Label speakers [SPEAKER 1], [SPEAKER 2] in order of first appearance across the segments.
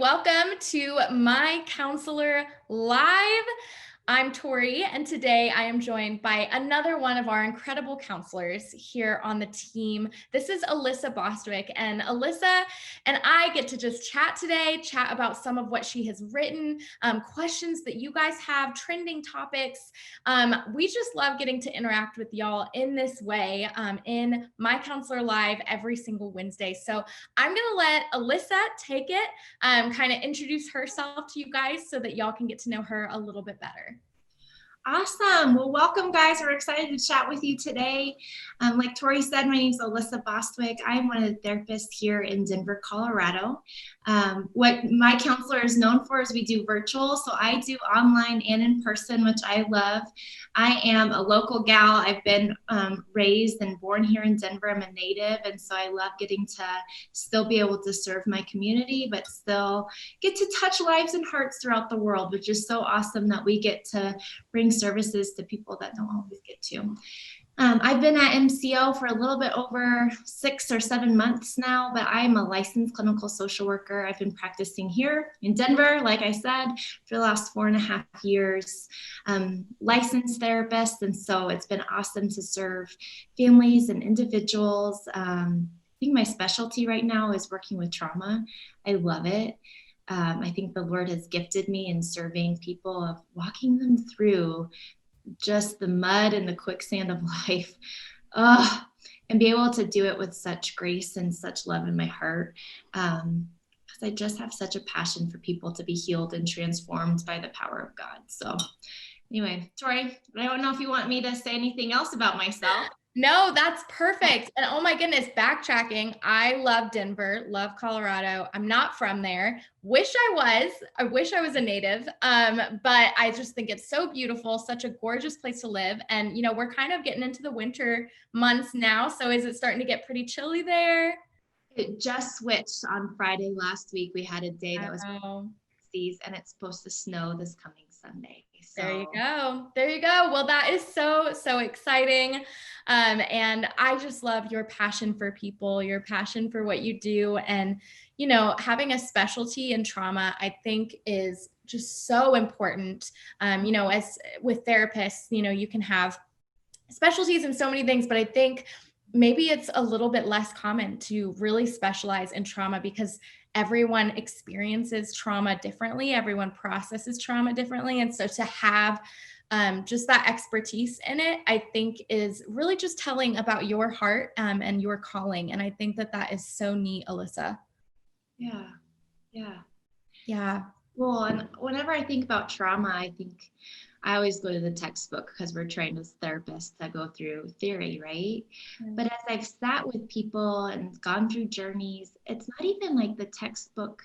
[SPEAKER 1] Welcome to My Counselor Live. I'm Tori, and today I am joined by another one of our incredible counselors here on the team. This is Alyssa Bostwick, and Alyssa and I get to just chat today, chat about some of what she has written, questions that you guys have, trending topics. We just love getting to interact with y'all in this way in My Counselor Live every single Wednesday. So I'm going to let Alyssa take it, kind of introduce herself to you guys so that y'all can get to know her a little bit better.
[SPEAKER 2] Awesome. Well, welcome, guys. We're excited to chat with you today. Like Tori said, my name is Alyssa Bostwick. I'm one of the therapists here in Denver, Colorado. What My Counselor is known for is we do virtual. So I do online and in person, which I love. I am a local gal. I've been raised and born here in Denver. I'm a native. And so I love getting to still be able to serve my community, but still get to touch lives and hearts throughout the world, which is so awesome that we get to bring services to people that don't always get to. I've been at MCO for a little bit over 6 or 7 months now, but I'm a licensed clinical social worker. I've been practicing here in Denver, like I said, for the last 4.5 years, licensed therapist. And so it's been awesome to serve families and individuals. I think my specialty right now is working with trauma. I love it. I think the Lord has gifted me in serving people, of walking them through just the mud and the quicksand of life, and be able to do it with such grace and such love in my heart, because I just have such a passion for people to be healed and transformed by the power of God. So anyway, Tori, I don't know if you want me to say anything else about myself.
[SPEAKER 1] No, that's perfect. And oh my goodness, backtracking. I love Denver, love Colorado. I'm not from there. Wish I was. I wish I was a native. But I just think it's so beautiful, such a gorgeous place to live. And, you know, we're kind of getting into the winter months now. So is it starting to get pretty chilly there?
[SPEAKER 2] It just switched on Friday last week. We had a day that was 60s, and it's supposed to snow this coming Sunday. So.
[SPEAKER 1] There you go. There you go. Well, that is so, so exciting. And I just love your passion for people, your passion for what you do. And, you know, having a specialty in trauma, I think is just so important. You know, as with therapists, you know, you can have specialties in so many things, but I think maybe it's a little bit less common to really specialize in trauma because everyone experiences trauma differently. Everyone processes trauma differently. And so to have just that expertise in it, I think is really just telling about your heart and your calling. And I think that that is so neat, Alyssa.
[SPEAKER 2] Yeah. Yeah.
[SPEAKER 1] Yeah.
[SPEAKER 2] Well, and whenever I think about trauma, I think I always go to the textbook because we're trained as therapists to go through theory, right? Mm-hmm. But as I've sat with people and gone through journeys, it's not even like the textbook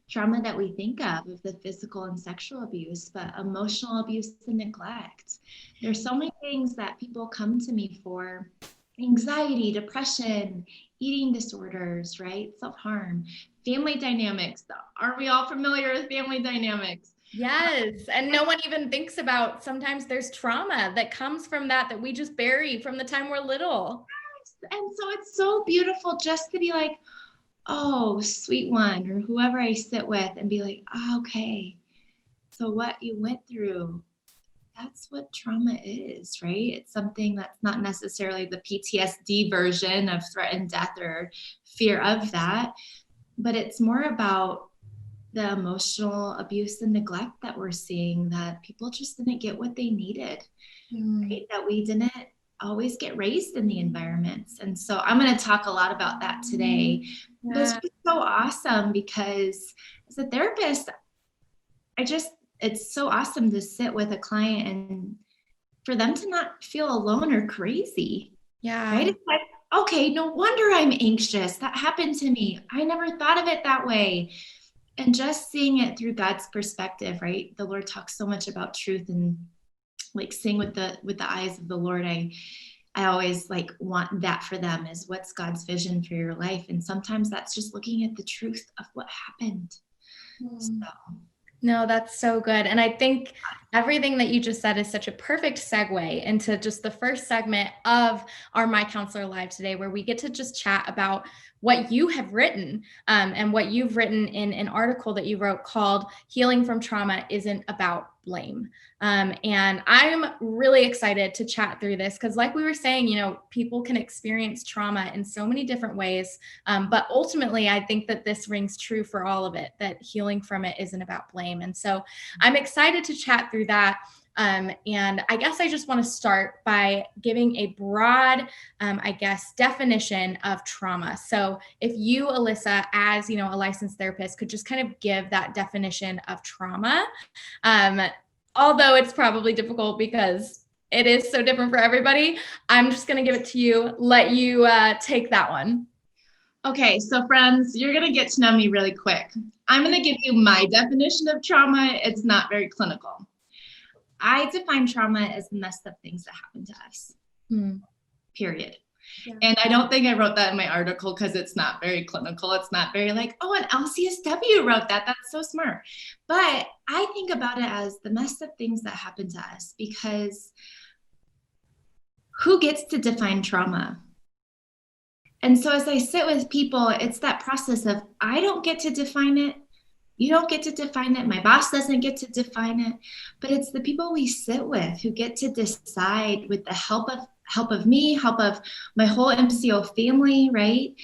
[SPEAKER 2] trauma that we think of the physical and sexual abuse, but emotional abuse and neglect. There's so many things that people come to me for: anxiety, depression, eating disorders, right? Self-harm, family dynamics. Aren't we all familiar with family dynamics?
[SPEAKER 1] Yes. And no one even thinks about, sometimes there's trauma that comes from that we just bury from the time we're little.
[SPEAKER 2] Yes. And so it's so beautiful just to be like, oh, sweet one, or whoever I sit with, and be like, oh, okay, so what you went through, that's what trauma is, right? It's something that's not necessarily the PTSD version of threatened death or fear of that, but it's more about the emotional abuse and neglect that we're seeing, that people just didn't get what they needed, right? That we didn't always get raised in the environments. And so I'm going to talk a lot about that today. Yeah. But it's just so awesome because as a therapist, it's so awesome to sit with a client and for them to not feel alone or crazy.
[SPEAKER 1] Yeah.
[SPEAKER 2] Right? It's like, okay, no wonder I'm anxious. That happened to me. I never thought of it that way. And just seeing it through God's perspective, right? The Lord talks so much about truth, and like seeing with the eyes of the Lord. I always like want that for them, is what's God's vision for your life. And sometimes that's just looking at the truth of what happened. So.
[SPEAKER 1] No, that's so good. And I think everything that you just said is such a perfect segue into just the first segment of our My Counselor Live today, where we get to just chat about what you have written and what you've written in an article that you wrote called Healing from Trauma Isn't About Blame. And I'm really excited to chat through this because, like we were saying, people can experience trauma in so many different ways. But ultimately, I think that this rings true for all of it, that healing from it isn't about blame. And so I'm excited to chat through that. And I guess I just want to start by giving a broad, definition of trauma. So if you, Alyssa, as a licensed therapist, could just kind of give that definition of trauma, although it's probably difficult because it is so different for everybody, I'm just going to give it to you, let you take that one.
[SPEAKER 2] Okay, so friends, you're going to get to know me really quick. I'm going to give you my definition of trauma. It's not very clinical. I define trauma as the messed up things that happen to us, period. Yeah. And I don't think I wrote that in my article because it's not very clinical. It's not very like, oh, an LCSW wrote that. That's so smart. But I think about it as the messed up things that happen to us, because who gets to define trauma? And so as I sit with people, it's that process of, I don't get to define it. You don't get to define it. My boss doesn't get to define it, but it's the people we sit with who get to decide, with the help of me, help of my whole MCO family, right?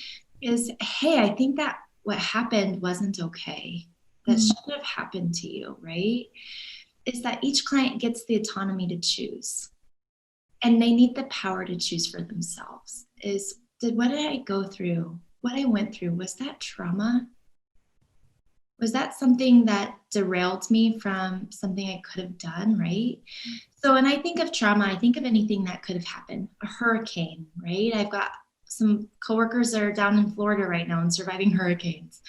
[SPEAKER 2] Is, hey, I think that what happened wasn't okay. That shouldn't have happened to you, right? Is that each client gets the autonomy to choose, and they need the power to choose for themselves. What did I go through? What I went through, was that trauma? Was that something that derailed me from something I could have done, right? So when I think of trauma, I think of anything that could have happened. A hurricane, right? I've got some coworkers that are down in Florida right now and surviving hurricanes.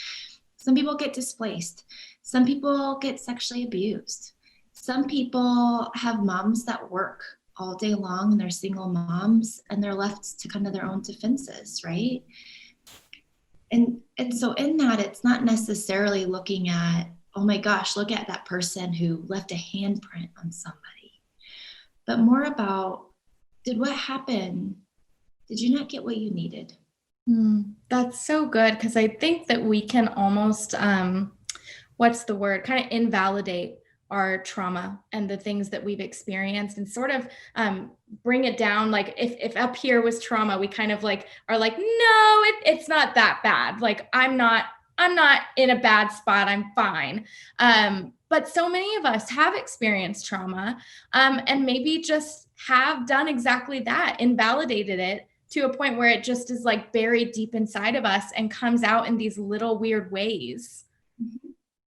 [SPEAKER 2] Some people get displaced. Some people get sexually abused. Some people have moms that work all day long and they're single moms and they're left to kind of their own defenses, right? And so in that, it's not necessarily looking at, oh my gosh, look at that person who left a handprint on somebody, but more about, did what happen? Did you not get what you needed?
[SPEAKER 1] That's so good, because I think that we can almost, what's the word, kind of invalidate our trauma and the things that we've experienced, and sort of bring it down. Like if up here was trauma, we kind of like are like, no, it's not that bad. Like I'm not in a bad spot. I'm fine. But so many of us have experienced trauma, and maybe just have done exactly that, invalidated it to a point where it just is like buried deep inside of us and comes out in these little weird ways.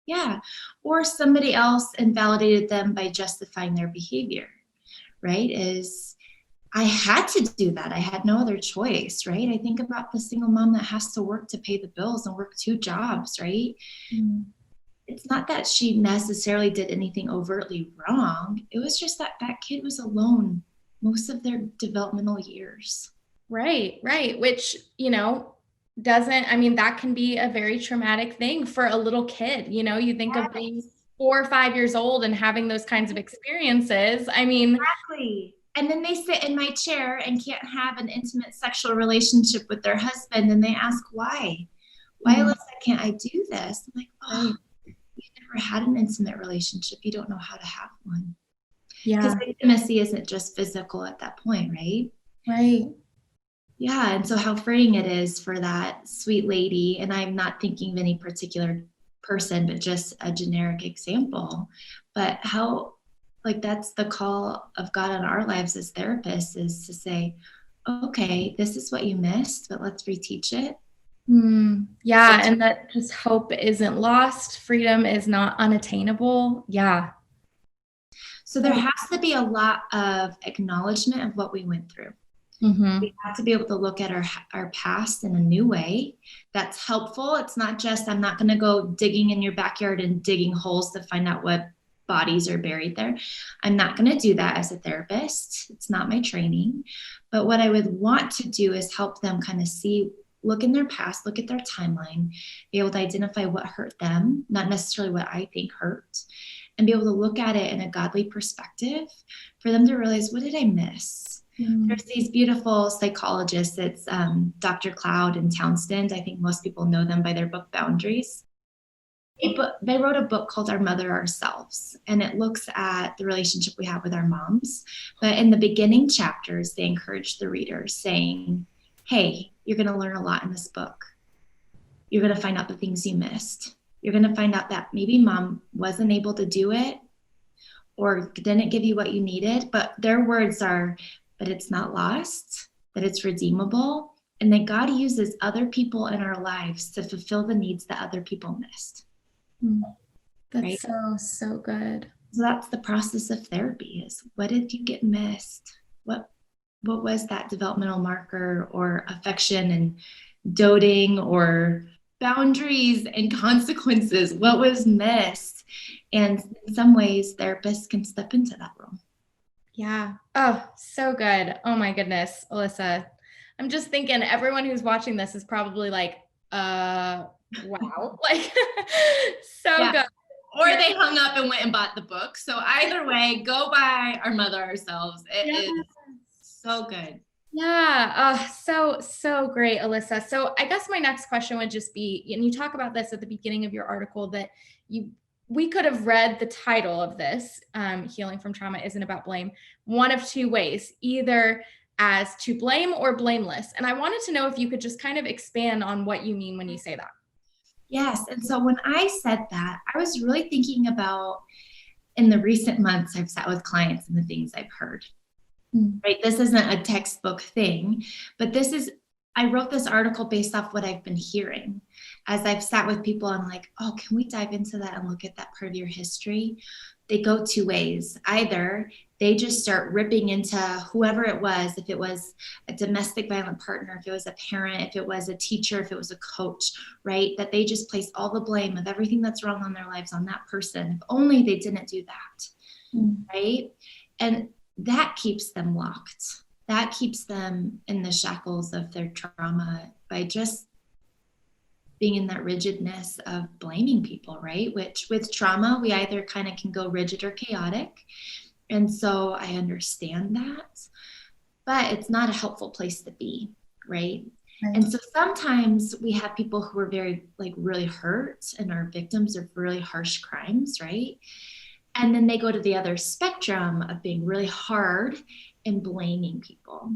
[SPEAKER 2] Yeah. Or somebody else invalidated them by justifying their behavior, right? Is, I had to do that. I had no other choice, right? I think about the single mom that has to work to pay the bills and work 2 jobs, right? It's not that she necessarily did anything overtly wrong. It was just that that kid was alone most of their developmental years.
[SPEAKER 1] Right. Which, that can be a very traumatic thing for a little kid. You think of being 4 or 5 years old and having those kinds of experiences.
[SPEAKER 2] Exactly. And then they sit in my chair and can't have an intimate sexual relationship with their husband. And they ask, why? Why, Alyssa, can't I do this? I'm like, oh, you never had an intimate relationship. You don't know how to have one. Yeah. Because intimacy isn't just physical at that point, right?
[SPEAKER 1] Right.
[SPEAKER 2] Yeah. And so how freeing it is for that sweet lady. And I'm not thinking of any particular person, but just a generic example. But how, like, that's the call of God on our lives as therapists, is to say, okay, this is what you missed, but let's reteach it.
[SPEAKER 1] Yeah. And that just hope isn't lost. Freedom is not unattainable. Yeah.
[SPEAKER 2] So there has to be a lot of acknowledgement of what we went through. We have to be able to look at our past in a new way that's helpful. It's not just, I'm not going to go digging in your backyard and digging holes to find out what bodies are buried there. I'm not going to do that as a therapist. It's not my training. But what I would want to do is help them kind of see, look in their past, look at their timeline, be able to identify what hurt them, not necessarily what I think hurt, and be able to look at it in a godly perspective, for them to realize, what did I miss? There's these beautiful psychologists. It's Dr. Cloud and Townsend. I think most people know them by their book Boundaries. They wrote a book called Our Mother Ourselves, and it looks at the relationship we have with our moms. But in the beginning chapters, they encourage the readers saying, hey, you're going to learn a lot in this book. You're going to find out the things you missed. You're going to find out that maybe mom wasn't able to do it or didn't give you what you needed. But their words are, but it's not lost, that it's redeemable, and that God uses other people in our lives to fulfill the needs that other people missed.
[SPEAKER 1] That's right? So good.
[SPEAKER 2] So that's the process of therapy, is what did you get missed? What was that developmental marker or affection and doting or boundaries and consequences? What was missed? And in some ways, therapists can step into that role.
[SPEAKER 1] Yeah. Oh, so good. Oh my goodness, Alyssa. I'm just thinking everyone who's watching this is probably like, wow, like so good.
[SPEAKER 2] Or they hung up and went and bought the book. So either way, go buy Our Mother Ourselves. It is so good.
[SPEAKER 1] Yeah. So great, Alyssa. So I guess my next question would just be, and you talk about this at the beginning of your article, that we could have read the title of this, Healing from Trauma Isn't About Blame, one of two ways, either as to blame or blameless. And I wanted to know if you could just kind of expand on what you mean when you say that.
[SPEAKER 2] Yes. And so when I said that, I was really thinking about, in the recent months, I've sat with clients and the things I've heard, right? This isn't a textbook thing, but I wrote this article based off what I've been hearing. As I've sat with people, I'm like, oh, can we dive into that and look at that part of your history? They go two ways. Either they just start ripping into whoever it was, if it was a domestic violent partner, if it was a parent, if it was a teacher, if it was a coach, right? That they just place all the blame of everything that's wrong on their lives on that person. If only they didn't do that, right? And that keeps them locked. That keeps them in the shackles of their trauma by just being in that rigidness of blaming people, right? Which with trauma, we either kind of can go rigid or chaotic. And so I understand that, but it's not a helpful place to be, right? And so sometimes we have people who are very, really hurt and are victims of really harsh crimes, right? And then they go to the other spectrum of being really hard and blaming people.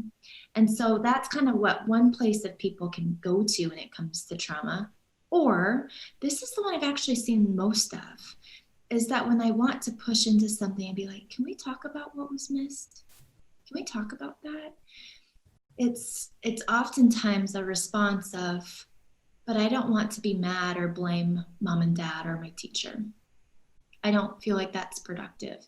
[SPEAKER 2] And so that's kind of what one place that people can go to when it comes to trauma. Or this is the one I've actually seen most of, is that when I want to push into something and be like, can we talk about what was missed? Can we talk about that? It's oftentimes a response of, but I don't want to be mad or blame mom and dad or my teacher. I don't feel like that's productive.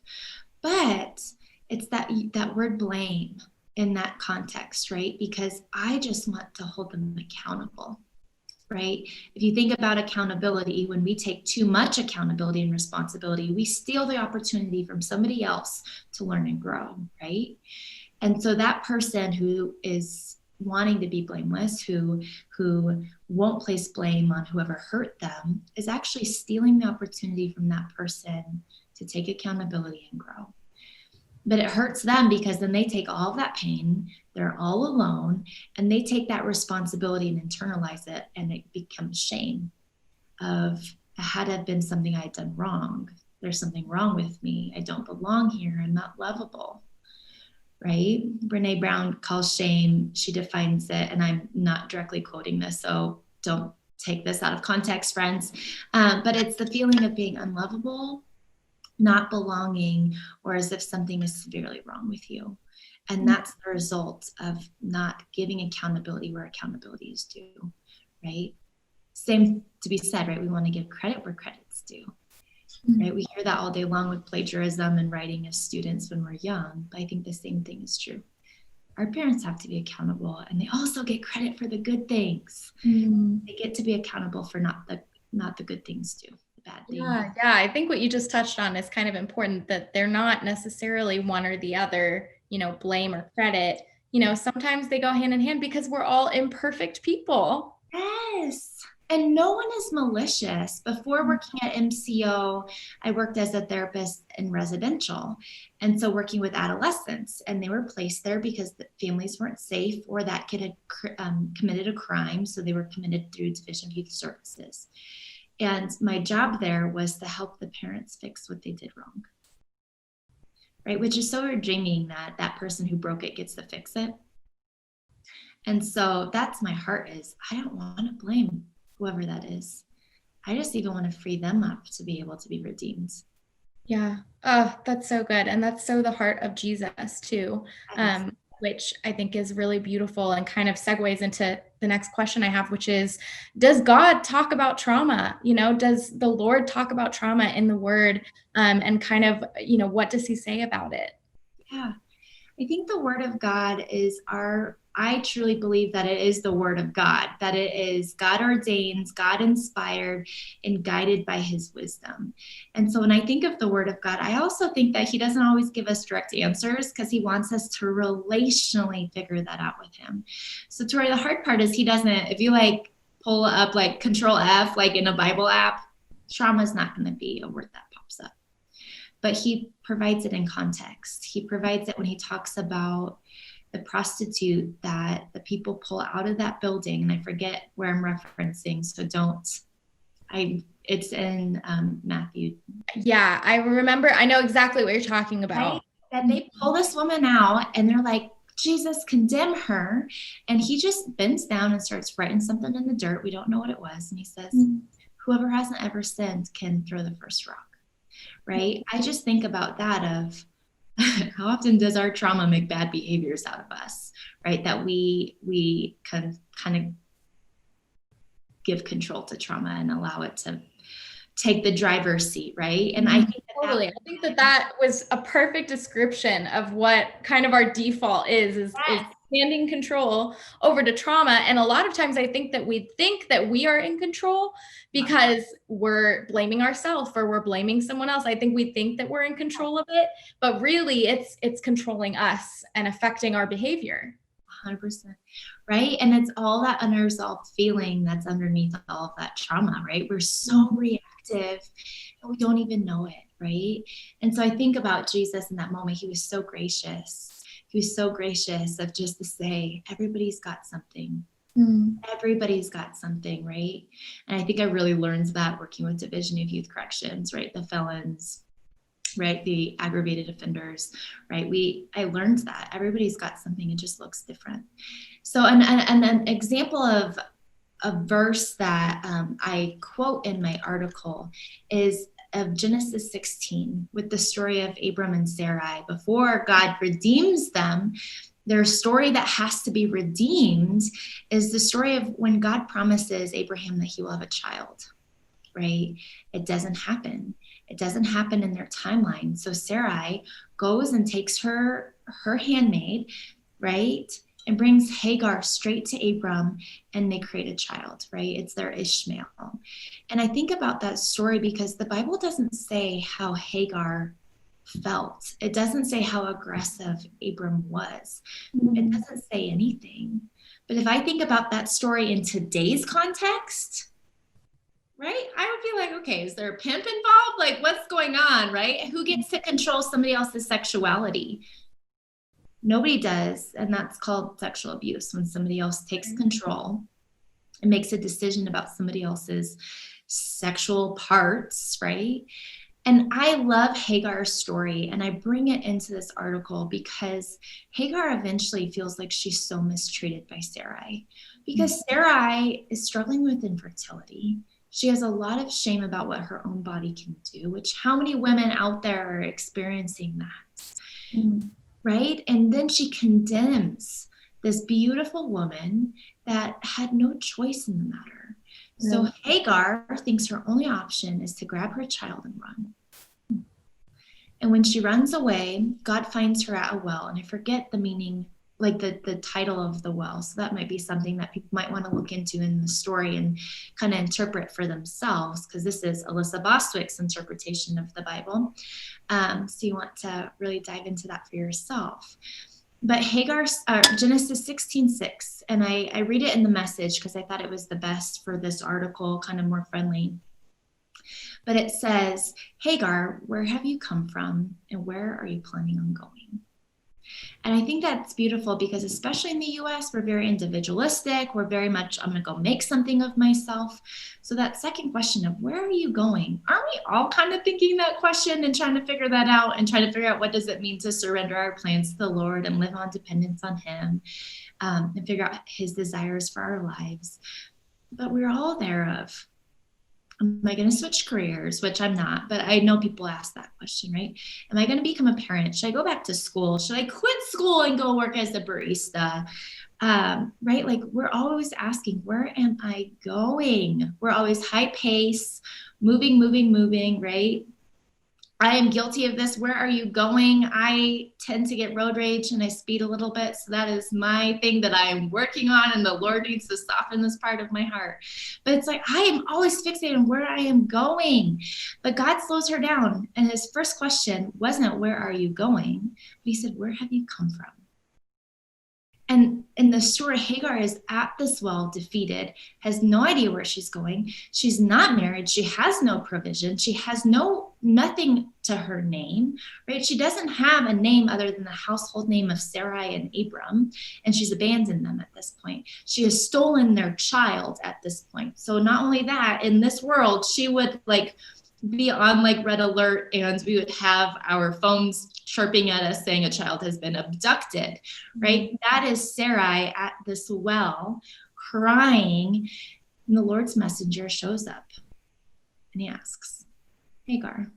[SPEAKER 2] But it's that word blame in that context, right? Because I just want to hold them accountable, right? If you think about accountability, when we take too much accountability and responsibility, we steal the opportunity from somebody else to learn and grow, right? And so that person who is wanting to be blameless, who won't place blame on whoever hurt them, is actually stealing the opportunity from that person to take accountability and grow. But it hurts them because then they take all of that pain, they're all alone, and they take that responsibility and internalize it, and it becomes shame of, had it been something I had done wrong, there's something wrong with me, I don't belong here, I'm not lovable, right? Brene Brown calls shame, she defines it, and I'm not directly quoting this, so don't take this out of context, friends, but it's the feeling of being unlovable, not belonging, or as if something is severely wrong with you. And that's the result of not giving accountability where accountability is due, right? Same to be said, right? We want to give credit where credit's due, right? We hear that all day long with plagiarism and writing as students when we're young, but I think the same thing is true. Our parents have to be accountable, and they also get credit for the good things. They get to be accountable for not the good things too.
[SPEAKER 1] Yeah, I think what you just touched on is kind of important, that they're not necessarily one or the other, blame or credit. Sometimes they go hand in hand because we're all imperfect people.
[SPEAKER 2] Yes. And no one is malicious. Before working at MCO, I worked as a therapist in residential. And so working with adolescents, and they were placed there because the families weren't safe or that kid had committed a crime. So they were committed through Division of Youth Services. And my job there was to help the parents fix what they did wrong. Right? Which is so redeeming that that person who broke it gets to fix it. And so that's my heart is, I don't want to blame whoever that is. I just even want to free them up to be able to be redeemed.
[SPEAKER 1] Yeah. Oh, that's so good. And that's so the heart of Jesus too, which I think is really beautiful and kind of segues into the next question I have, which is, does God talk about trauma? Does the Lord talk about trauma in the word? And kind of, what does he say about it?
[SPEAKER 2] Yeah. I think the word of God is I truly believe that it is the word of God, that it is God ordained, God inspired, and guided by his wisdom. And so when I think of the word of God, I also think that he doesn't always give us direct answers because he wants us to relationally figure that out with him. So Tori, the hard part is he doesn't, if you pull up Control F, in a Bible app, trauma is not going to be a word that pops up. But he provides it in context. He provides it when he talks about the prostitute that the people pull out of that building. And I forget where I'm referencing, so it's in Matthew.
[SPEAKER 1] Yeah, I remember. I know exactly what you're talking about.
[SPEAKER 2] Right? That they pull this woman out and they're like, Jesus, condemn her. And he just bends down and starts writing something in the dirt. We don't know what it was. And he says, whoever hasn't ever sinned can throw the first rock. Right? I just think about that of how often does our trauma make bad behaviors out of us, right? That we kind of give control to trauma and allow it to take the driver's seat, right? And I think
[SPEAKER 1] totally. I think that was a perfect description of what kind of our default is handing control over to trauma. And a lot of times I think that we are in control because we're blaming ourselves or we're blaming someone else. I think we think that we're in control of it, but really it's controlling us and affecting our behavior.
[SPEAKER 2] 100%. Right. And it's all that unresolved feeling that's underneath all of that trauma, right? We're so reactive and we don't even know it. Right. And so I think about Jesus in that moment. He was so gracious. He was so gracious of just to say, everybody's got something. Everybody's got something, right? And I think I really learned that working with Division of Youth Corrections, right? The felons, right? The aggravated offenders, right? I learned that everybody's got something. It just looks different. So, and an example of a verse that I quote in my article is of Genesis 16 with the story of Abram and Sarai. Before God redeems them, their story that has to be redeemed is the story of when God promises Abraham that he will have a child, right? It doesn't happen. It doesn't happen in their timeline. So Sarai goes and takes her handmaid, right? And brings Hagar straight to Abram and they create a child, right? It's their Ishmael. And I think about that story because the Bible doesn't say how Hagar felt. It doesn't say how aggressive Abram was. It doesn't say anything. But if I think about that story in today's context, right, I would be like, okay, is there a pimp involved? What's going on, right? Who gets to control somebody else's sexuality? Nobody does. And that's called sexual abuse, when somebody else takes control and makes a decision about somebody else's sexual parts, right? And I love Hagar's story, and I bring it into this article because Hagar eventually feels like she's so mistreated by Sarai because Sarai is struggling with infertility. She has a lot of shame about what her own body can do, which how many women out there are experiencing that, right? And then she condemns this beautiful woman that had no choice in the matter. So Hagar thinks her only option is to grab her child and run. And when she runs away, God finds her at a well. And I forget the meaning, the title of the well. So that might be something that people might want to look into in the story and kind of interpret for themselves, because this is Alyssa Bostwick's interpretation of the Bible. So you want to really dive into that for yourself. But Genesis 16:6, and I read it in the Message because I thought it was the best for this article, kind of more friendly. But it says, Hagar, where have you come from and where are you planning on going? And I think that's beautiful because especially in the US, we're very individualistic. We're very much, I'm going to go make something of myself. So that second question of where are you going? Aren't we all kind of thinking that question and trying to figure that out and trying to figure out what does it mean to surrender our plans to the Lord and live on dependence on him, and figure out his desires for our lives. But we're all there of, am I going to switch careers? Which I'm not, but I know people ask that question, right? Am I going to become a parent? Should I go back to school? Should I quit school and go work as a barista? Right? Like we're always asking, where am I going? We're always high pace, moving, right? I am guilty of this. Where are you going? I tend to get road rage and I speed a little bit. So that is my thing that I am working on, and the Lord needs to soften this part of my heart. But it's like, I am always fixated on where I am going. But God slows her down. And his first question wasn't, where are you going? But he said, where have you come from? And in the story, Hagar is at this well, defeated, has no idea where she's going. She's not married. She has no provision. She has nothing to her name, right? She doesn't have a name other than the household name of Sarai and Abram, and she's abandoned them at this point. She has stolen their child at this point. So not only that, in this world, she would be on red alert, and we would have our phones chirping at us saying a child has been abducted, right? That is Sarai at this well crying, and the Lord's messenger shows up and he asks, Hagar,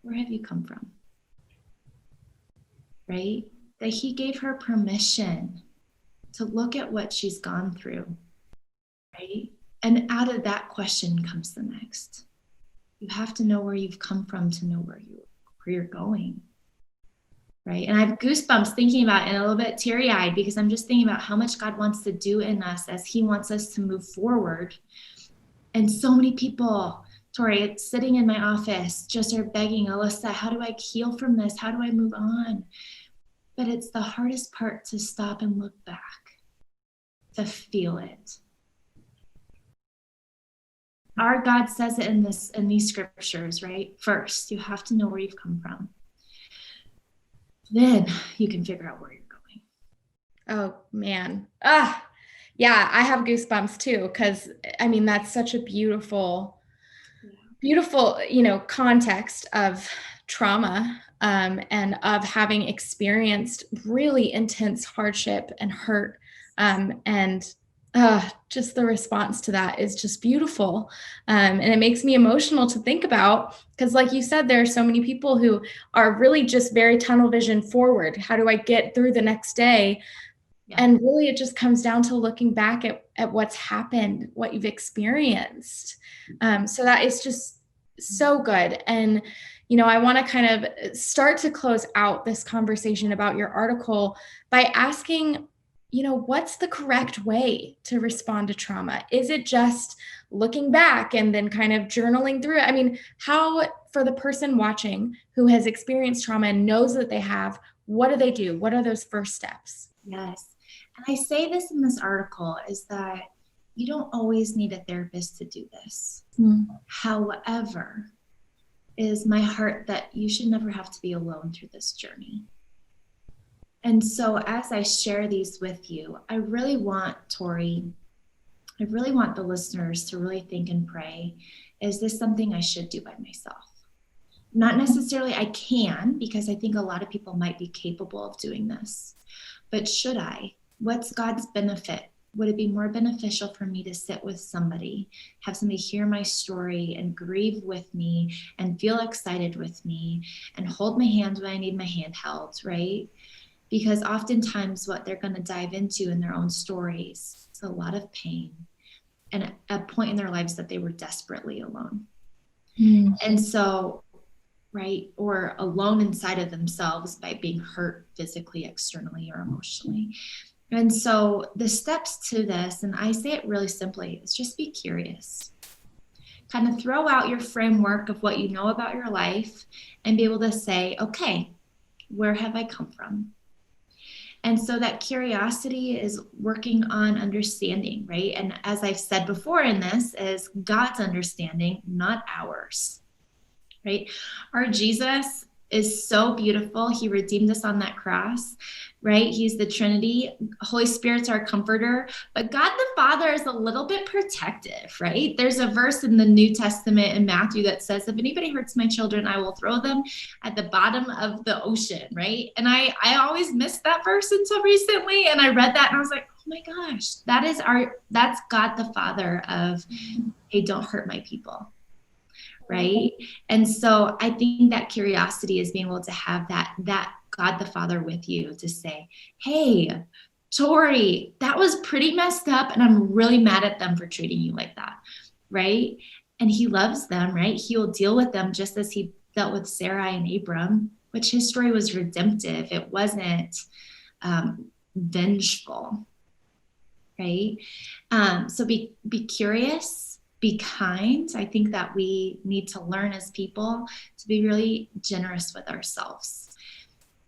[SPEAKER 2] where have you come from? Right? That he gave her permission to look at what she's gone through, right? And out of that question comes the next. You have to know where you've come from to know where you're going, right? And I have goosebumps thinking about it, and a little bit teary-eyed because I'm just thinking about how much God wants to do in us as he wants us to move forward. And so many people, Tori, sitting in my office just are begging, Alyssa, how do I heal from this? How do I move on? But it's the hardest part to stop and look back, to feel it. Our God says it in these scriptures, right? First, you have to know where you've come from. Then you can figure out where you're going.
[SPEAKER 1] Oh, man. Yeah, I have goosebumps too, because that's such a beautiful, context of trauma, and of having experienced really intense hardship and hurt, and just the response to that is just beautiful. And it makes me emotional to think about, because like you said, there are so many people who are really just very tunnel vision forward. How do I get through the next day? Yeah. And really it just comes down to looking back at what's happened, what you've experienced. So that is just so good. And, I want to kind of start to close out this conversation about your article by asking, what's the correct way to respond to trauma? Is it just looking back and then kind of journaling through it? How, for the person watching who has experienced trauma and knows that they have, what do they do? What are those first steps?
[SPEAKER 2] Yes. And I say this in this article is that you don't always need a therapist to do this. However, it is my heart that you should never have to be alone through this journey. And so as I share these with you, I really want, Tori, the listeners to really think and pray, is this something I should do by myself? Not necessarily I can, because I think a lot of people might be capable of doing this, but should I? What's God's benefit? Would it be more beneficial for me to sit with somebody, have somebody hear my story and grieve with me and feel excited with me and hold my hand when I need my hand held, right? Because oftentimes what they're going to dive into in their own stories is a lot of pain and a point in their lives that they were desperately alone. And so, right, or alone inside of themselves by being hurt physically, externally, or emotionally. And so the steps to this, and I say it really simply, is just be curious. Kind of throw out your framework of what you know about your life and be able to say, okay, where have I come from? And so that curiosity is working on understanding, right? And as I've said before in this, is God's understanding, not ours, right? Our Jesus is so beautiful. He redeemed us on that cross, right? He's the Trinity. Holy Spirit's our comforter, but God the Father is a little bit protective, right? There's a verse in the New Testament in Matthew that says, if anybody hurts my children, I will throw them at the bottom of the ocean, right? And I always missed that verse until recently. And I read that and I was like, oh my gosh, that's God the Father of, hey, don't hurt my people. Right. And so I think that curiosity is being able to have that God the Father with you to say, hey, Tori, that was pretty messed up. And I'm really mad at them for treating you like that. Right. And he loves them, right? He will deal with them just as he dealt with Sarai and Abram, which his story was redemptive. It wasn't vengeful. Right. So be curious. Be kind. I think that we need to learn as people to be really generous with ourselves,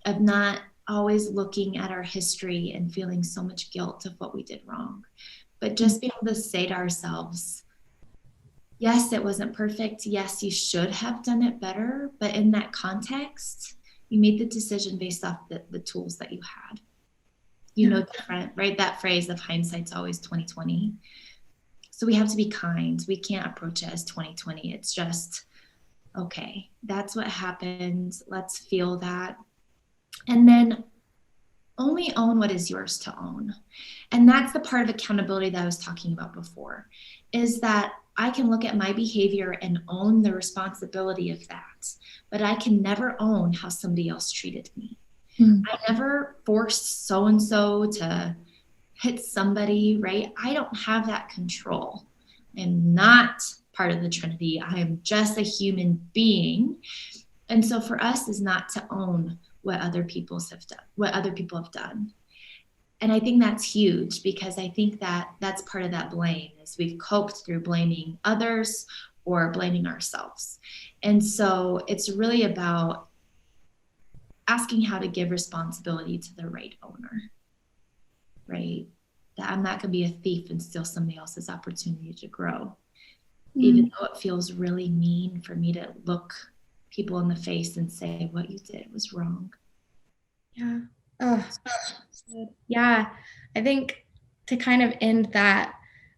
[SPEAKER 2] of not always looking at our history and feeling so much guilt of what we did wrong, but just be able to say to ourselves, yes, it wasn't perfect. Yes, you should have done it better. But in that context, you made the decision based off the tools that you had. You know, different, right? That phrase of hindsight's always 2020. So we have to be kind. We can't approach it as 2020. It's just, okay, that's what happened. Let's feel that. And then only own what is yours to own. And that's the part of accountability that I was talking about before, is that I can look at my behavior and own the responsibility of that, but I can never own how somebody else treated me. I never forced so-and-so to hit somebody, right? I don't have that control. I'm not part of the Trinity. I am just a human being. And so for us is not to own what other people have done. And I think that's huge, because I think that that's part of that blame, is we've coped through blaming others or blaming ourselves. And so it's really about asking how to give responsibility to the right owner. Right? That I'm not going to be a thief and steal somebody else's opportunity to grow. Even though it feels really mean for me to look people in the face and say, what you did was wrong.
[SPEAKER 1] Yeah. Oh, yeah. I think to kind of end that,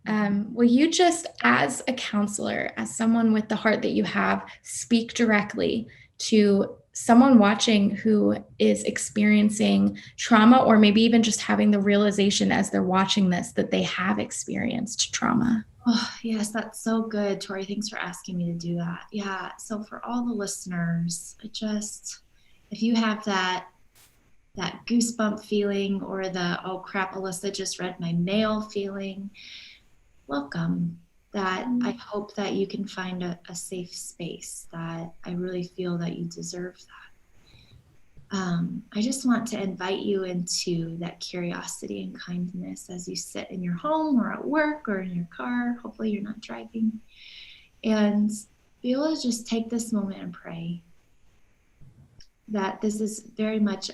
[SPEAKER 1] will you just, as a counselor, as someone with the heart that you have, speak directly to someone watching who is experiencing trauma, or maybe even just having the realization as they're watching this that they have experienced trauma?
[SPEAKER 2] Oh, yes, that's so good, Tori. Thanks for asking me to do that. Yeah. So for all the listeners, if you have that goosebump feeling, or the, oh crap, Alyssa just read my mail feeling, welcome. That I hope that you can find a safe space, that I really feel that you deserve that. I just want to invite you into that curiosity and kindness as you sit in your home or at work or in your car. Hopefully you're not driving. And be able to just take this moment and pray that this is very much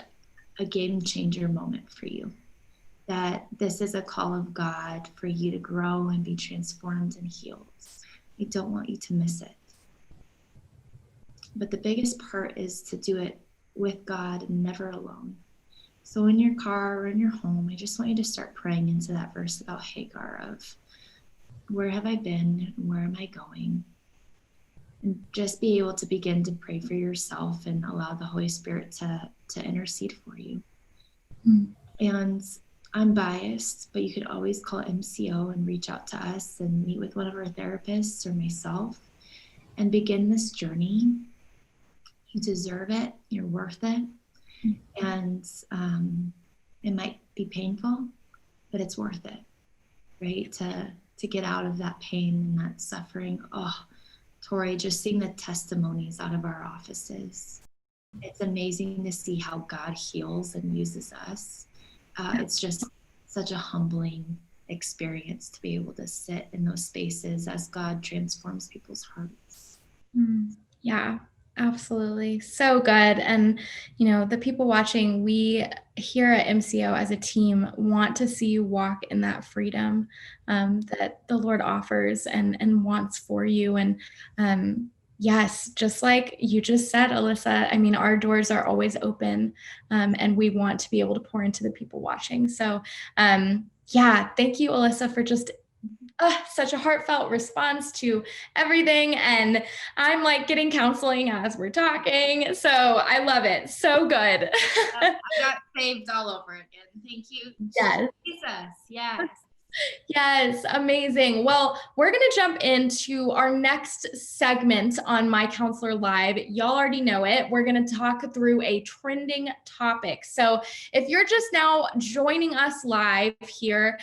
[SPEAKER 2] a game changer moment for you. That this is a call of God for you to grow and be transformed and healed. I don't want you to miss it. But the biggest part is to do it with God and never alone. So in your car or in your home, I just want you to start praying into that verse about Hagar of, where have I been and where am I going? And just be able to begin to pray for yourself and allow the Holy Spirit to intercede for you. And I'm biased, but you could always call MCO and reach out to us and meet with one of our therapists or myself and begin this journey. You deserve it. You're worth it. And it might be painful, but it's worth it, right? To get out of that pain and that suffering. Oh, Tori, just seeing the testimonies out of our offices. It's amazing to see how God heals and uses us. It's just such a humbling experience to be able to sit in those spaces as God transforms people's hearts.
[SPEAKER 1] Yeah. Absolutely. So good. And, the people watching, we here at MCO as a team want to see you walk in that freedom that the Lord offers and wants for you. And yes, just like you just said, Alyssa, I mean, our doors are always open and we want to be able to pour into the people watching. So, yeah, thank you, Alyssa, for just such a heartfelt response to everything. And I'm like getting counseling as we're talking. So I love it. So good.
[SPEAKER 2] I got saved all over again. Thank you,
[SPEAKER 1] Yes.
[SPEAKER 2] Jesus. Yes.
[SPEAKER 1] Yes, amazing. Well, we're going to jump into our next segment on My Counselor Live. Y'all already know it. We're going to talk through a trending topic. So if you're just now joining us live here,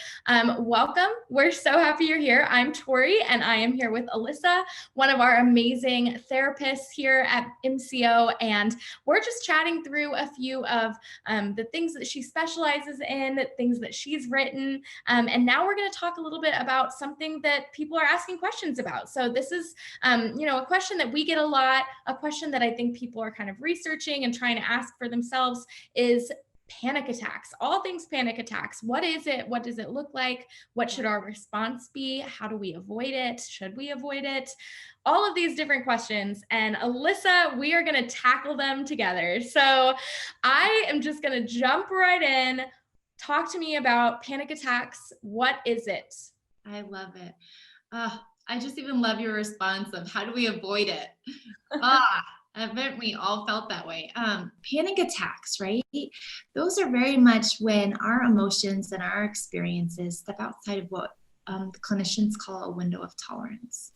[SPEAKER 1] welcome. We're so happy you're here. I'm Tori, and I am here with Alyssa, one of our amazing therapists here at MCO. And we're just chatting through a few of the things that she specializes in, things that she's written. And now we're going to talk a little bit about something that people are asking questions about. So this is, a question that we get a lot, a question that I think people are kind of researching and trying to ask for themselves is panic attacks, all things panic attacks. What is it? What does it look like? What should our response be? How do we avoid it? Should we avoid it? All of these different questions. And Alyssa, we are going to tackle them together. So I am just going to jump right in. Talk to me about panic attacks. What is it?
[SPEAKER 2] I love it. I just even love your response of how do we avoid it? I bet we all felt that way. Panic attacks, right? Those are very much when our emotions and our experiences step outside of what the clinicians call a window of tolerance.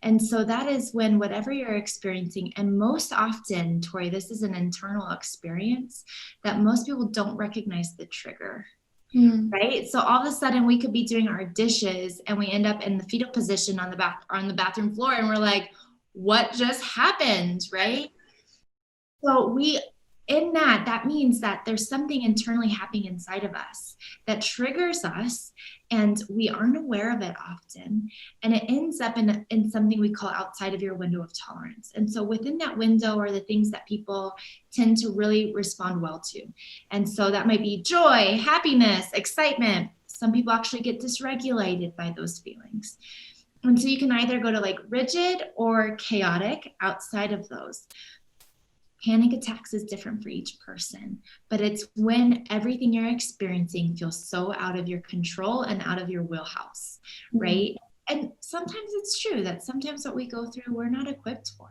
[SPEAKER 2] And so that is when whatever you're experiencing, and most often, Tori, this is an internal experience that most people don't recognize the trigger. Right? So all of a sudden we could be doing our dishes and we end up in the fetal position on the bathroom floor and we're like, what just happened? Right? So that means that there's something internally happening inside of us that triggers us and we aren't aware of it often. And it ends up in something we call outside of your window of tolerance. And so within that window are the things that people tend to really respond well to. And so that might be joy, happiness, excitement. Some people actually get dysregulated by those feelings. And so you can either go to like rigid or chaotic outside of those. Panic attacks is different for each person, but it's when everything you're experiencing feels so out of your control and out of your wheelhouse, right? And sometimes it's true that sometimes what we go through, we're not equipped for,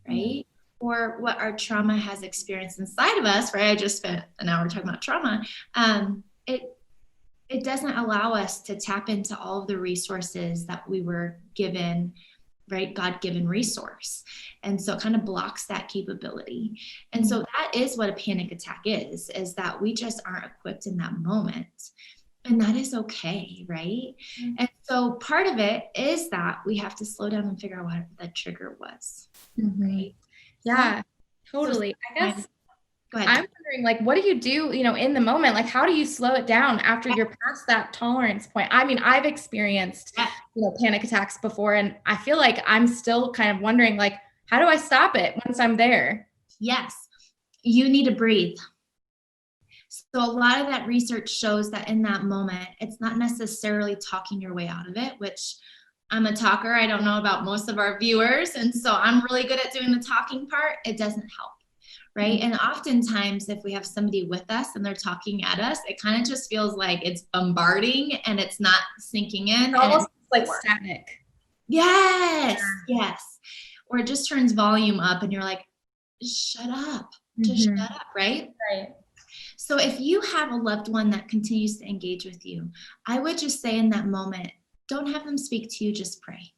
[SPEAKER 2] right? Or what our trauma has experienced inside of us, right? I just spent an hour talking about trauma. It doesn't allow us to tap into all of the resources that we were given, right? God-given resource. And so it kind of blocks that capability. And so that is what a panic attack is that we just aren't equipped in that moment. And that is okay, right? And so part of it is that we have to slow down and figure out what the trigger was, right?
[SPEAKER 1] Yeah, totally.
[SPEAKER 2] So,
[SPEAKER 1] I guess
[SPEAKER 2] go ahead.
[SPEAKER 1] I'm wondering, like, what do you do, in the moment? Like, how do you slow it down after you're past that tolerance point? I mean, I've experienced, panic attacks before, and I feel like I'm still kind of wondering, like, how do I stop it once I'm there?
[SPEAKER 2] Yes, you need to breathe. So a lot of that research shows that in that moment, it's not necessarily talking your way out of it, which I'm a talker. I don't know about most of our viewers. And so I'm really good at doing the talking part. It doesn't help. Right. And oftentimes, if we have somebody with us and they're talking at us, it kind of just feels like it's bombarding and it's not sinking in.
[SPEAKER 1] It's almost like static.
[SPEAKER 2] Yes. Yes. Or it just turns volume up and you're like, shut up. Just shut up. Right.
[SPEAKER 1] Right.
[SPEAKER 2] So if you have a loved one that continues to engage with you, I would just say in that moment, don't have them speak to you, just pray.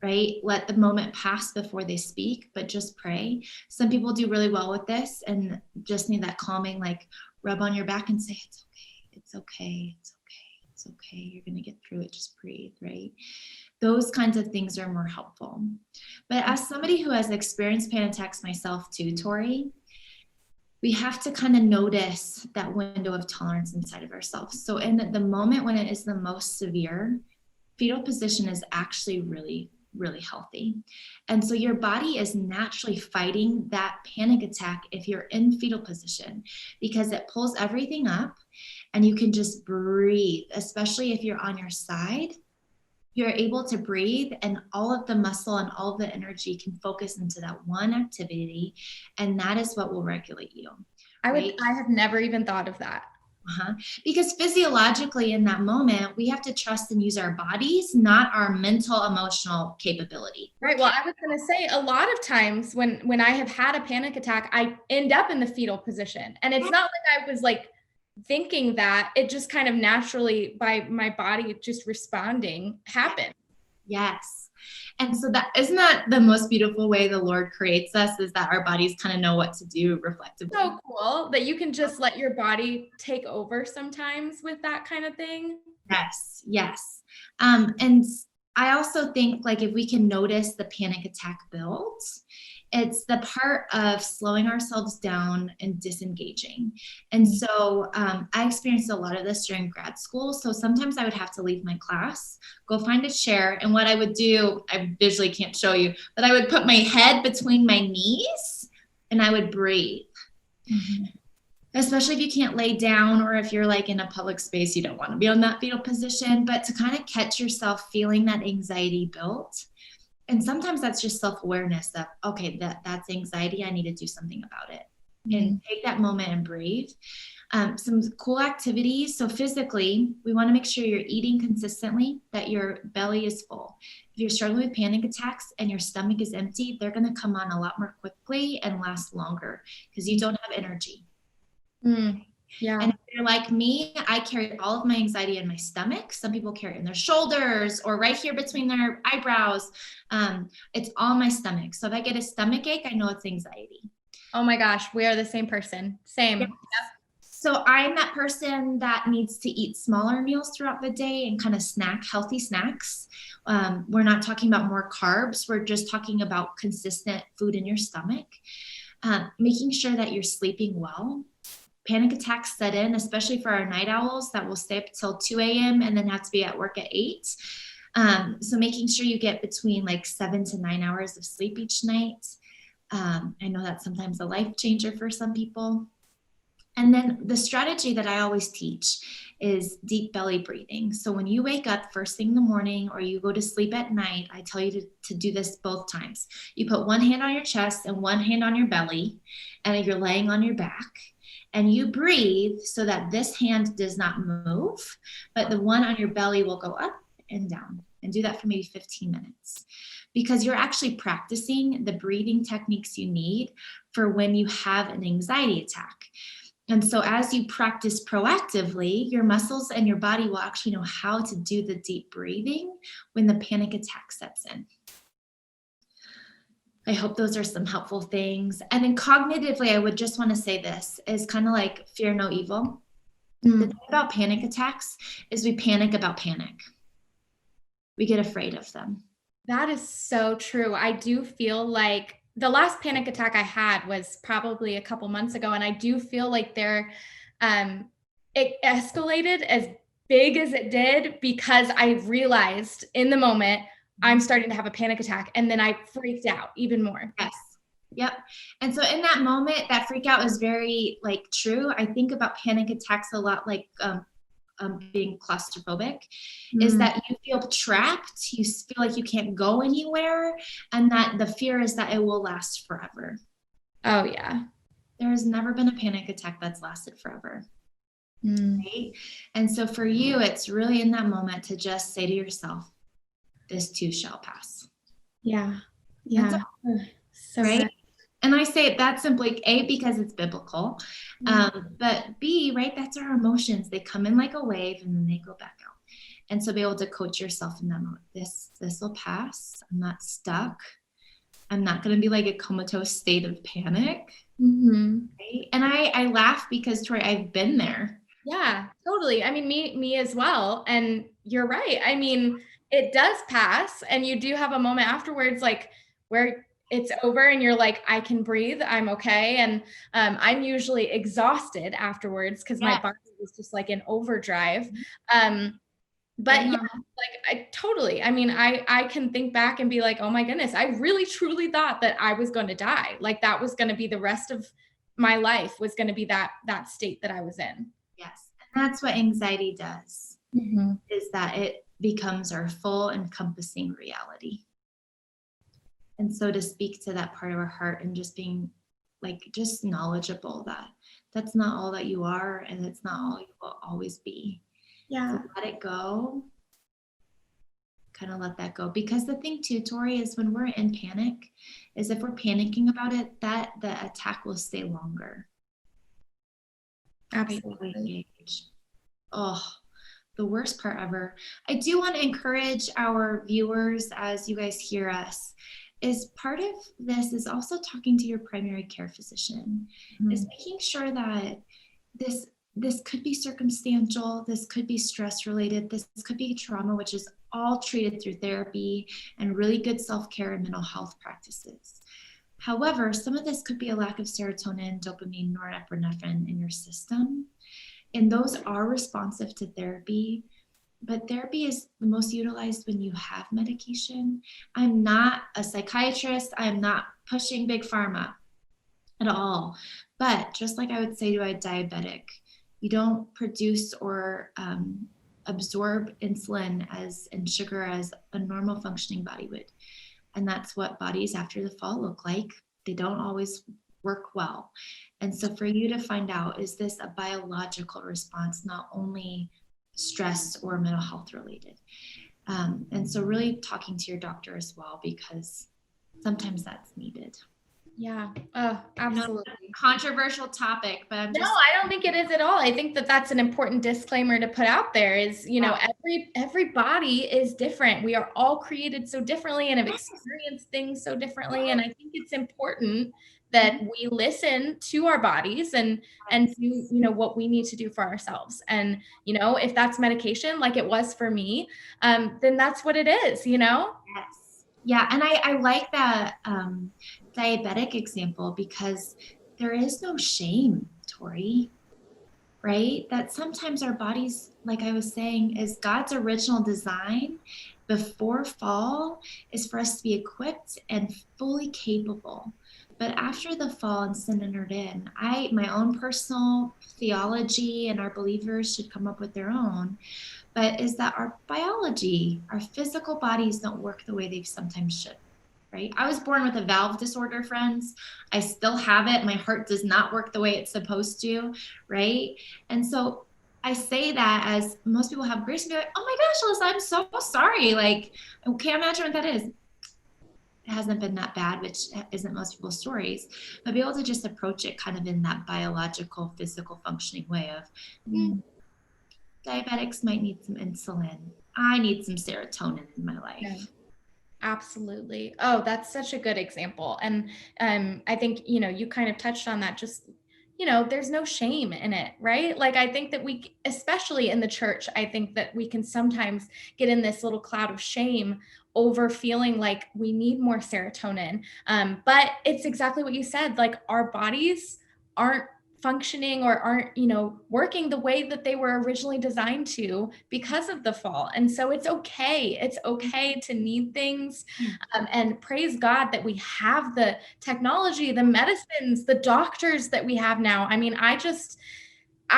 [SPEAKER 2] Right? Let the moment pass before they speak, but just pray. Some people do really well with this and just need that calming, like rub on your back and say, it's okay, it's okay, it's okay, it's okay. You're going to get through it. Just breathe, right? Those kinds of things are more helpful. But as somebody who has experienced panic attacks myself too, Tori, we have to kind of notice that window of tolerance inside of ourselves. So in the moment when it is the most severe, fetal position is actually really really healthy. And so your body is naturally fighting that panic attack if you're in fetal position, because it pulls everything up and you can just breathe, especially if you're on your side. You're able to breathe, and all of the muscle and all of the energy can focus into that one activity, and that is what will regulate you.
[SPEAKER 1] I have never even thought of that.
[SPEAKER 2] Because physiologically in that moment, we have to trust and use our bodies, not our mental, emotional capability.
[SPEAKER 1] Right. Well, I was going to say a lot of times when I have had a panic attack, I end up in the fetal position, and it's not like I was like thinking that. It just kind of naturally, by my body just responding, happened.
[SPEAKER 2] Yes. And so that isn't that the most beautiful way the Lord creates us, is that our bodies kind of know what to do reflectively.
[SPEAKER 1] So cool that you can just let your body take over sometimes with that kind of thing.
[SPEAKER 2] Yes, yes. And I also think, like, if we can notice the panic attack builds, it's the part of slowing ourselves down and disengaging. And so I experienced a lot of this during grad school. So sometimes I would have to leave my class, go find a chair. And what I would do, I visually can't show you, but I would put my head between my knees and I would breathe. Mm-hmm. Especially if you can't lay down, or if you're like in a public space, you don't want to be on that fetal position, but to kind of catch yourself feeling that anxiety built. And sometimes that's just self-awareness that, okay, that's anxiety. I need to do something about it. Mm-hmm. And take that moment and breathe. Some cool activities. So physically, we want to make sure you're eating consistently, that your belly is full. If you're struggling with panic attacks and your stomach is empty, they're going to come on a lot more quickly and last longer because you don't have energy.
[SPEAKER 1] Yeah.
[SPEAKER 2] And if you're like me, I carry all of my anxiety in my stomach. Some people carry it in their shoulders or right here between their eyebrows. It's all my stomach. So if I get a stomach ache, I know it's anxiety.
[SPEAKER 1] Oh my gosh, we are the same person. Same.
[SPEAKER 2] Yes. Yep. So I'm that person that needs to eat smaller meals throughout the day and kind of healthy snacks. We're not talking about more carbs. We're just talking about consistent food in your stomach. Making sure that you're sleeping well. Panic attacks set in, especially for our night owls that will stay up till 2 a.m. and then have to be at work at 8. So making sure you get between like 7 to 9 hours of sleep each night. I know that's sometimes a life changer for some people. And then the strategy that I always teach is deep belly breathing. So when you wake up first thing in the morning or you go to sleep at night, I tell you to do this both times. You put one hand on your chest and one hand on your belly, and you're laying on your back. And you breathe so that this hand does not move, but the one on your belly will go up and down. And do that for maybe 15 minutes. Because you're actually practicing the breathing techniques you need for when you have an anxiety attack. And so as you practice proactively, your muscles and your body will actually know how to do the deep breathing when the panic attack sets in. I hope those are some helpful things. And then cognitively, I would just want to say this is kind of like fear no evil. The thing about panic attacks is we panic about panic. We get afraid of them.
[SPEAKER 1] That is so true. I do feel like the last panic attack I had was probably a couple months ago. And I do feel like it escalated as big as it did because I realized in the moment, I'm starting to have a panic attack. And then I freaked out even more.
[SPEAKER 2] Yes. Yep. And so in that moment, that freak out is very like true. I think about panic attacks a lot like being claustrophobic, is that you feel trapped. You feel like you can't go anywhere. And that the fear is that it will last forever.
[SPEAKER 1] Oh, yeah.
[SPEAKER 2] There has never been a panic attack that's lasted forever. Right? And so for you, it's really in that moment to just say to yourself, this too shall pass.
[SPEAKER 1] Yeah. Yeah.
[SPEAKER 2] So right. Good. And I say it that simply, A, because it's biblical, but B, right, that's our emotions. They come in like a wave and then they go back out. And so be able to coach yourself in that moment. This will pass. I'm not stuck. I'm not going to be like a comatose state of panic. Right? And I laugh because, Tori, I've been there.
[SPEAKER 1] Yeah, totally. I mean, me as well. And you're right. I mean, it does pass, and you do have a moment afterwards, like where it's over and you're like, I can breathe. I'm okay. And I'm usually exhausted afterwards because my body was just like in overdrive. But yeah, like I totally, I mean, I can think back and be like, oh my goodness, I really truly thought that I was going to die. Like that was going to be the rest of my life, was going to be that state that I was in.
[SPEAKER 2] Yes. And that's what anxiety does,
[SPEAKER 1] Mm-hmm.
[SPEAKER 2] is that it becomes our full encompassing reality. And so to speak to that part of our heart and just being like, just knowledgeable that that's not all that you are, and it's not all you will always be.
[SPEAKER 1] Yeah.
[SPEAKER 2] So let it go. Kind of let that go. Because the thing too, Tori, is when we're in panic, is if we're panicking about it, that the attack will stay longer.
[SPEAKER 1] Absolutely.
[SPEAKER 2] Oh, the worst part ever. I do want to encourage our viewers, as you guys hear us, is part of this is also talking to your primary care physician, is making sure that this could be circumstantial, this could be stress related, this could be trauma, which is all treated through therapy and really good self-care and mental health practices. However, some of this could be a lack of serotonin, dopamine, norepinephrine in your system, and those are responsive to therapy. But therapy is the most utilized when you have medication. I'm not a psychiatrist. I'm not pushing big pharma at all. But just like I would say to a diabetic, you don't produce or absorb insulin and sugar as a normal functioning body would. And that's what bodies after the fall look like. They don't always work well. And so for you to find out, is this a biological response, not only stress or mental health related? And so really talking to your doctor as well, because sometimes that's needed.
[SPEAKER 1] Yeah. Oh, absolutely.
[SPEAKER 2] Controversial topic, but I'm just.
[SPEAKER 1] No, I don't think it is at all. I think that that's an important disclaimer to put out there is, you know, every body is different. We are all created so differently and have experienced things so differently. And I think it's important that we listen to our bodies and do, you know, what we need to do for ourselves. And, you know, if that's medication, like it was for me, then that's what it is, you know?
[SPEAKER 2] Yes. Yeah. And I like that diabetic example, because there is no shame, Tori, right? That sometimes our bodies, like I was saying, is God's original design before fall is for us to be equipped and fully capable. But after the fall and sin entered in, my own personal theology, and our believers should come up with their own, but is that our biology, our physical bodies don't work the way they sometimes should. Right? I was born with a valve disorder, friends. I still have it. My heart does not work the way it's supposed to, right? And so I say that as most people have grace and be like, oh my gosh, Alyssa, I'm so sorry. Like, I can't imagine what that is. It hasn't been that bad, which isn't most people's stories, but be able to just approach it kind of in that biological, physical functioning way of, diabetics might need some insulin. I need some serotonin in my life.
[SPEAKER 1] Yeah. Absolutely. Oh, that's such a good example. And I think, you know, you kind of touched on that, just, you know, there's no shame in it, right? Like, I think that we, especially in the church, I think that we can sometimes get in this little cloud of shame over feeling like we need more serotonin. But it's exactly what you said. Like, our bodies aren't functioning or aren't, you know, working the way that they were originally designed to because of the fall. And so it's okay. It's okay to need things. And praise God that we have the technology, the medicines, the doctors that we have now. I mean, I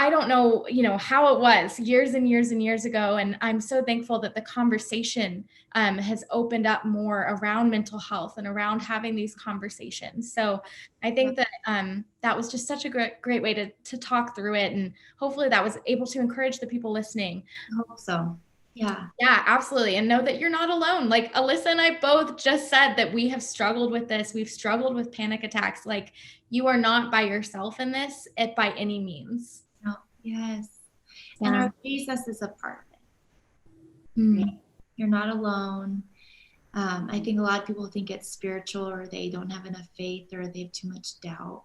[SPEAKER 1] don't know, you know, how it was years and years and years ago. And I'm so thankful that the conversation has opened up more around mental health and around having these conversations. So I think that that was just such a great way to talk through it. And hopefully that was able to encourage the people listening.
[SPEAKER 2] I hope so. Yeah.
[SPEAKER 1] Yeah, absolutely. And know that you're not alone. Like Alyssa and I both just said that we have struggled with this. We've struggled with panic attacks. Like, you are not by yourself in this by any means.
[SPEAKER 2] No. Yes. Yeah. And our Jesus is a part of it. Right? You're not alone. I think a lot of people think it's spiritual, or they don't have enough faith, or they have too much doubt.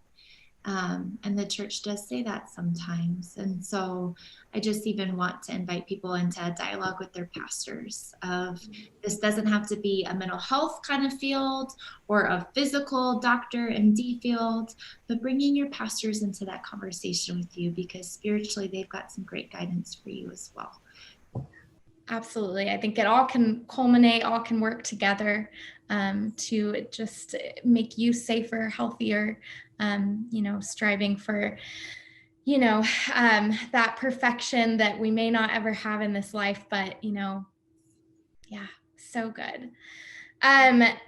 [SPEAKER 2] And the church does say that sometimes. And so I just even want to invite people into a dialogue with their pastors of, this doesn't have to be a mental health kind of field or a physical doctor MD field, but bringing your pastors into that conversation with you, because spiritually they've got some great guidance for you as well.
[SPEAKER 1] Absolutely. I think it all can culminate, all can work together to just make you safer, healthier, striving for, that perfection that we may not ever have in this life, but, yeah, so good.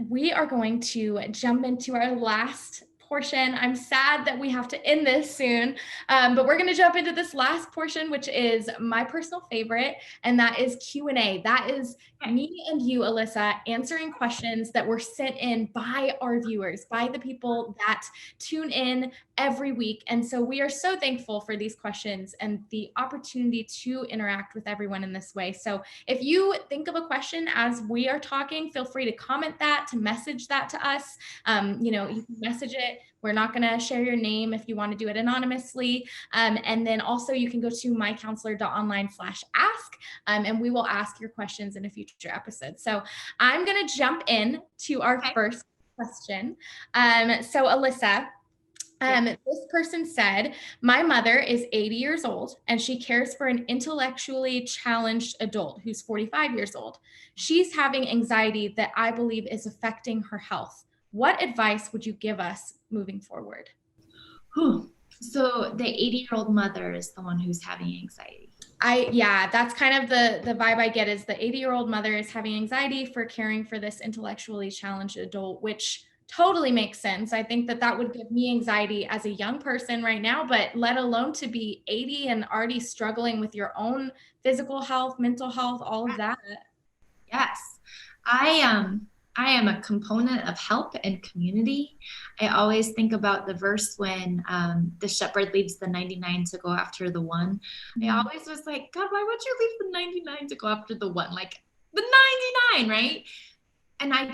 [SPEAKER 1] We are going to jump into our last portion. I'm sad that we have to end this soon, but we're going to jump into this last portion, which is my personal favorite, and that is Q&A. That is me and you, Alyssa, answering questions that were sent in by our viewers, by the people that tune in every week. And so we are so thankful for these questions and the opportunity to interact with everyone in this way. So if you think of a question as we are talking, feel free to comment that, to message that to us. You can message it. We're not going to share your name if you want to do it anonymously. And then also you can go to MyCounselor.Online/ask, and we will ask your questions in a future episode. So I'm going to jump in to our first question. So Alyssa, this person said, my mother is 80 years old and she cares for an intellectually challenged adult who's 45 years old. She's having anxiety that I believe is affecting her health. What advice would you give us moving forward?
[SPEAKER 2] So the 80-year-old mother is the one who's having anxiety.
[SPEAKER 1] That's kind of the vibe I get, is the 80-year-old mother is having anxiety for caring for this intellectually challenged adult, which totally makes sense. I think that would give me anxiety as a young person right now, but let alone to be 80 and already struggling with your own physical health, mental health, all of that.
[SPEAKER 2] Yes. I am a component of help and community. I always think about the verse when the shepherd leaves the 99 to go after the one. I always was like, God, why would you leave the 99 to go after the one? Like the 99, right? And I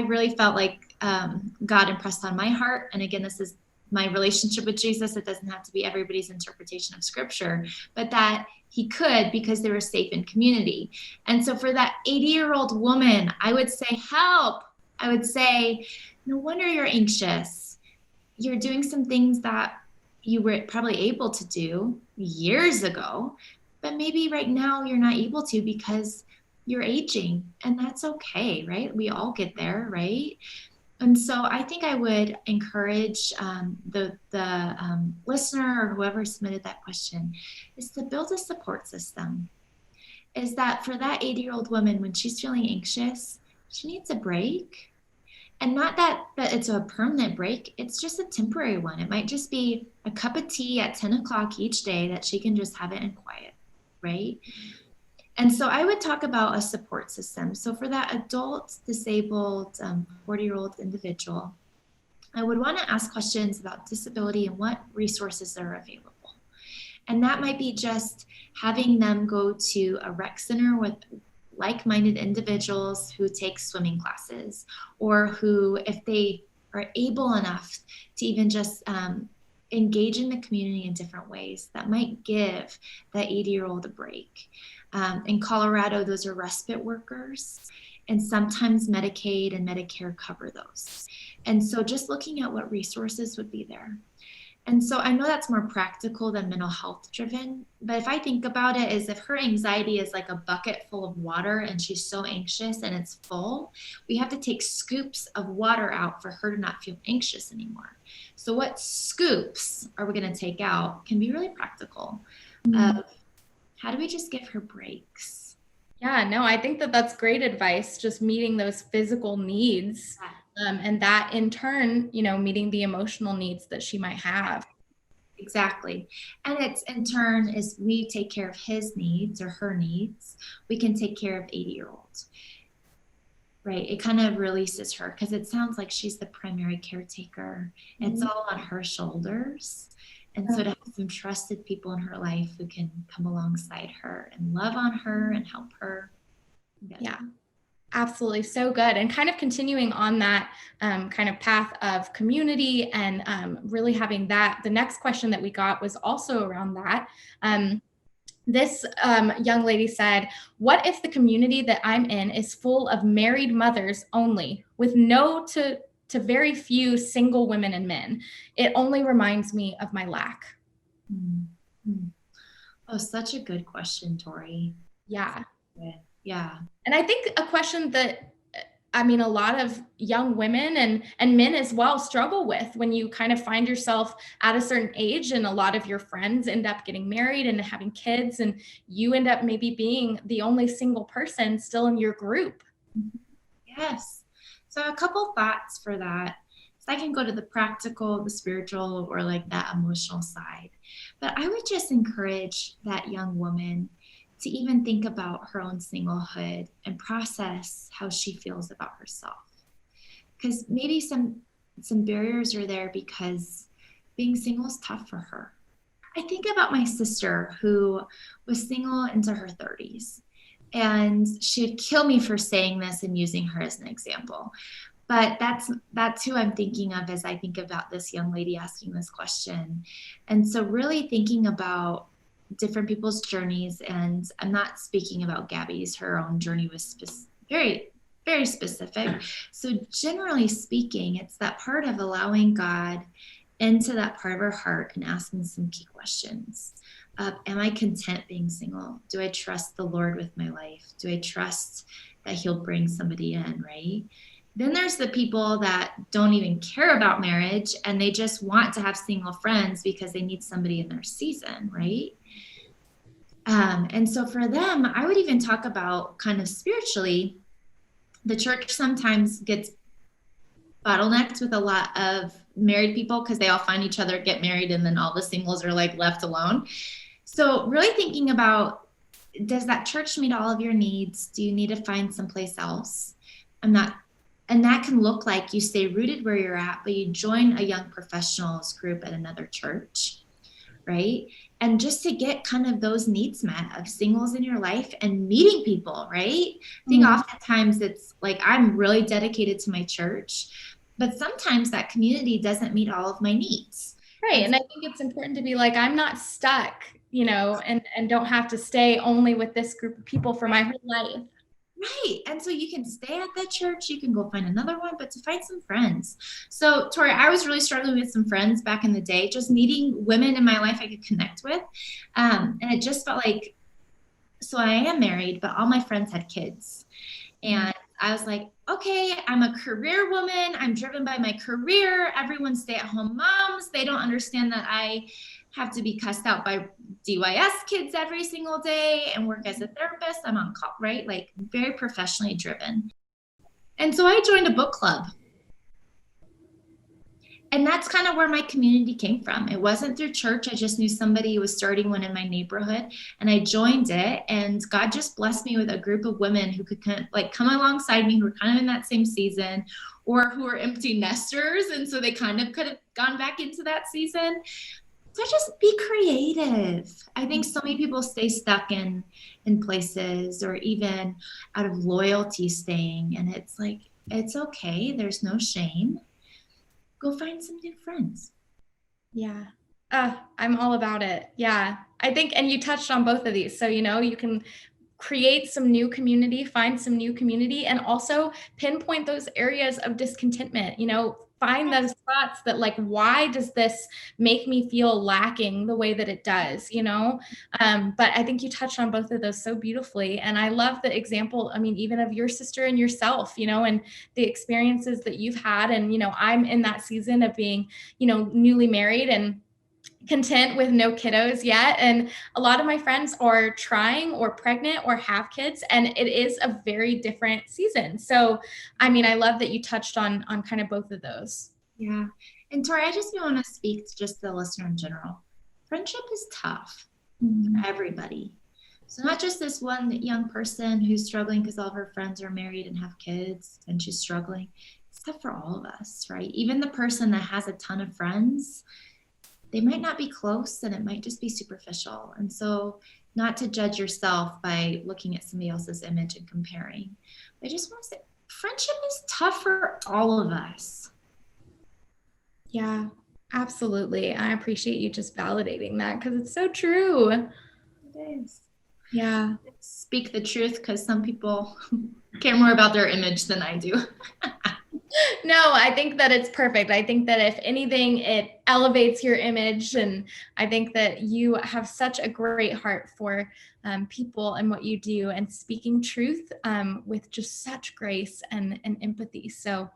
[SPEAKER 2] really felt like God impressed on my heart. And again, this is my relationship with Jesus. It doesn't have to be everybody's interpretation of scripture, but that he could, because they were safe in community. And so for that 80-year-old woman, I would say, help. I would say, no wonder you're anxious. You're doing some things that you were probably able to do years ago, but maybe right now you're not able to because you're aging, and that's okay, right? We all get there, right? And so I think I would encourage the listener or whoever submitted that question is to build a support system. Is that for that 80-year-old woman, when she's feeling anxious, she needs a break. And not that it's a permanent break, it's just a temporary one. It might just be a cup of tea at 10 o'clock each day that she can just have it in quiet, right? And so I would talk about a support system. So for that adult, disabled, 40-year-old individual, I would want to ask questions about disability and what resources are available. And that might be just having them go to a rec center with like-minded individuals who take swimming classes, or who, if they are able enough to even just engage in the community in different ways, that might give that 80-year-old a break. In Colorado, those are respite workers, and sometimes Medicaid and Medicare cover those. And so just looking at what resources would be there. And so I know that's more practical than mental health driven, but if I think about it, is if her anxiety is like a bucket full of water and she's so anxious and it's full, we have to take scoops of water out for her to not feel anxious anymore. So what scoops are we going to take out can be really practical. How do we just give her breaks?
[SPEAKER 1] Yeah, no, I think that's great advice, just meeting those physical needs. And that in turn, meeting the emotional needs that she might have.
[SPEAKER 2] Exactly. And it's in turn, as we take care of his needs or her needs, we can take care of 80-year-olds. Right. It kind of releases her, because it sounds like she's the primary caretaker. It's all on her shoulders. And so to have some trusted people in her life who can come alongside her and love on her and help her.
[SPEAKER 1] Yeah, absolutely. So good. And kind of continuing on that kind of path of community and really having that, the next question that we got was also around that. This young lady said, what if the community that I'm in is full of married mothers only, with no to very few single women and men? It only reminds me of my lack.
[SPEAKER 2] Oh, such a good question, Tori.
[SPEAKER 1] Yeah.
[SPEAKER 2] Yeah.
[SPEAKER 1] And I think a question that, I mean, a lot of young women and men as well struggle with when you kind of find yourself at a certain age and a lot of your friends end up getting married and having kids, and you end up maybe being the only single person still in your group.
[SPEAKER 2] Yes. So a couple thoughts for that. So I can go to the practical, the spiritual, or like that emotional side. But I would just encourage that young woman to even think about her own singlehood and process how she feels about herself. Because maybe some barriers are there because being single is tough for her. I think about my sister who was single into her 30s. And she'd kill me for saying this and using her as an example. But that's who I'm thinking of as I think about this young lady asking this question. And so really thinking about different people's journeys, and I'm not speaking about Gabby's, her own journey was very, very specific. So generally speaking, it's that part of allowing God into that part of her heart and asking some key questions. Am I content being single? Do I trust the Lord with my life? Do I trust that He'll bring somebody in, right? Then there's the people that don't even care about marriage and they just want to have single friends because they need somebody in their season, right? And so for them, I would even talk about kind of spiritually, the church sometimes gets bottlenecked with a lot of married people because they all find each other, get married, and then all the singles are like left alone. So really thinking about, does that church meet all of your needs? Do you need to find someplace else? And that can look like you stay rooted where you're at, but you join a young professionals group at another church, right? And just to get kind of those needs met of singles in your life and meeting people, right? I think oftentimes it's like I'm really dedicated to my church, but sometimes that community doesn't meet all of my needs.
[SPEAKER 1] Right. And I think it's important to be like, I'm not stuck, and don't have to stay only with this group of people for my whole life.
[SPEAKER 2] Right. And so you can stay at that church, you can go find another one, but to find some friends. So, Tori, I was really struggling with some friends back in the day, just needing women in my life I could connect with. And it just felt like, so I am married, but all my friends had kids. And I was like, okay, I'm a career woman. I'm driven by my career. Everyone's stay-at-home moms. They don't understand that I have to be cussed out by DYS kids every single day and work as a therapist. I'm on call, right? Like very professionally driven. And so I joined a book club. And that's kind of where my community came from. It wasn't through church. I just knew somebody was starting one in my neighborhood and I joined it. And God just blessed me with a group of women who could kind of like come alongside me, who were kind of in that same season or who were empty nesters. And so they kind of could have gone back into that season. So just be creative. I think so many people stay stuck in places or even out of loyalty staying. And it's like, it's okay. There's no shame. Go find some new friends.
[SPEAKER 1] Yeah. I'm all about it. Yeah. I think, and you touched on both of these. So, you can create some new community, find some new community, and also pinpoint those areas of discontentment, find those spots that like, why does this make me feel lacking the way that it does, but I think you touched on both of those so beautifully. And I love the example, I mean, even of your sister and yourself, and the experiences that you've had. And, I'm in that season of being, newly married and content with no kiddos yet. And a lot of my friends are trying or pregnant or have kids, and it is a very different season. So, I mean, I love that you touched on kind of both of those.
[SPEAKER 2] Yeah. And Tori, I just want to speak to just the listener in general. Friendship is tough for everybody. So not just this one young person who's struggling because all of her friends are married and have kids and she's struggling. It's tough for all of us, right? Even the person that has a ton of friends, they might not be close and it might just be superficial. And so not to judge yourself by looking at somebody else's image and comparing. I just want to say friendship is tough for all of us.
[SPEAKER 1] Yeah, absolutely. I appreciate you just validating that because it's so true.
[SPEAKER 2] It is.
[SPEAKER 1] Yeah.
[SPEAKER 2] Speak the truth because some people care more about their image than I do.
[SPEAKER 1] No, I think that it's perfect. I think that if anything, it elevates your image. And I think that you have such a great heart for people and what you do and speaking truth with just such grace and empathy. So,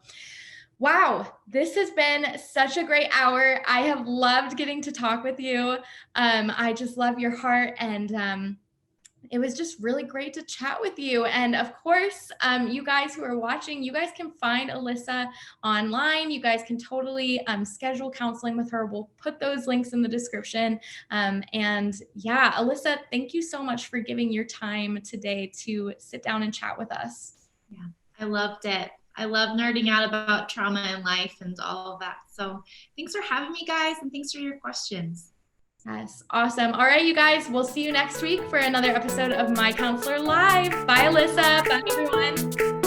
[SPEAKER 1] wow, this has been such a great hour. I have loved getting to talk with you. I just love your heart, and it was just really great to chat with you. And of course, you guys who are watching, you guys can find Alyssa online. You guys can totally schedule counseling with her. We'll put those links in the description. And yeah, Alyssa, thank you so much for giving your time today to sit down and chat with us.
[SPEAKER 2] Yeah, I loved it. I love nerding out about trauma in life and all of that. So thanks for having me, guys, and thanks for your questions.
[SPEAKER 1] Yes, awesome. All right, you guys, we'll see you next week for another episode of My Counselor Live. Bye, Alyssa. Bye, everyone.